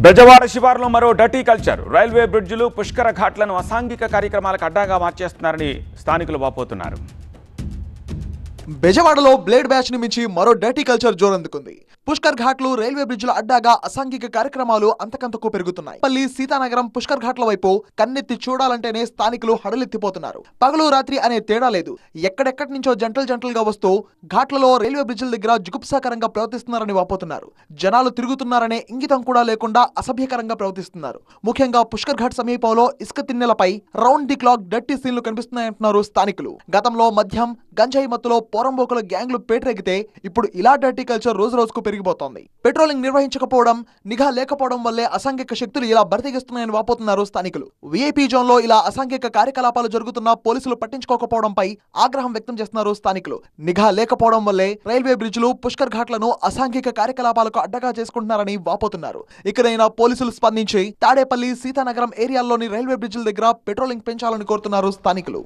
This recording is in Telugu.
బెజవాడ శివారులో మరో డర్టీ కల్చర్. రైల్వే బ్రిడ్జిలు, పుష్కర ఘాట్లను అసాంఘిక కార్యక్రమాలకు అడ్డాగా మార్చేస్తున్నారని స్థానికులు వాపోతున్నారు. బెజవాడలో బ్లేడ్ బ్యాచ్ ని మించి మరో డర్టీ కల్చర్ జోరందుకుంది. పుష్కర్ ఘాట్లు, రైల్వే బ్రిడ్జ్ల అడ్డాగా అసాంఘిక కార్యక్రమాలు అంతకంతకు పెరుగుతున్నాయి. పల్లి సీతానగరం పుష్కర్ ఘాట్ల వైపు కన్నెత్తి చూడాలంటేనే స్థానికులు హడలెత్తిపోతున్నారు. పగలు రాత్రి అనే తేడా లేదు. ఎక్కడెక్కడి నుంచో జంటలుగా వస్తూ ఘాట్లలో, రైల్వే బ్రిడ్జ్ల దగ్గర జుగుప్సాకరంగా ప్రవర్తిస్తున్నారని వాపోతున్నారు. జనాలు తిరుగుతున్నారనే ఇంగితం కూడా లేకుండా అసభ్యకరంగా ప్రవర్తిస్తున్నారు. ముఖ్యంగా పుష్కర్ ఘాట్ సమీపంలో ఇసుక తిన్నెలపై రౌండ్ ది క్లాక్ డర్టీ సీన్లు కనిపిస్తున్నాయంటున్నారు స్థానికులు. గతంలో మద్యం, గంజాయి మత్తులో పోరంబోకుల గ్యాంగ్లు పేటరెగితే ఇప్పుడు ఇలా డర్టీ కల్చర్ రోజు రోజుకు పెరిగిపోతోంది. పెట్రోలింగ్ నిర్వహించకపోవడం, నిఘా లేకపోవడం వల్లే అసాంఘిక శక్తులు ఇలా బరితెగిస్తున్నాయని వాపోతున్నారు స్థానికులు. వీఐపీ జోన్ లో ఇలా అసాంఘిక కార్యకలాపాలు జరుగుతున్నా పోలీసులు పట్టించుకోకపోవడంపై ఆగ్రహం వ్యక్తం చేస్తున్నారు స్థానికులు. నిఘా లేకపోవడం వల్లే రైల్వే బ్రిడ్జ్లు, పుష్కర్ ఘాట్లను అసాంఘిక కార్యకలాపాలకు అడ్డగా చేసుకుంటున్నారని వాపోతున్నారు. ఇకనైనా పోలీసులు స్పందించి తాడేపల్లి, సీతానగరం ఏరియాల్లోని రైల్వే బ్రిడ్జ్ల దగ్గర పెట్రోలింగ్ పెంచాలని కోరుతున్నారు స్థానికులు.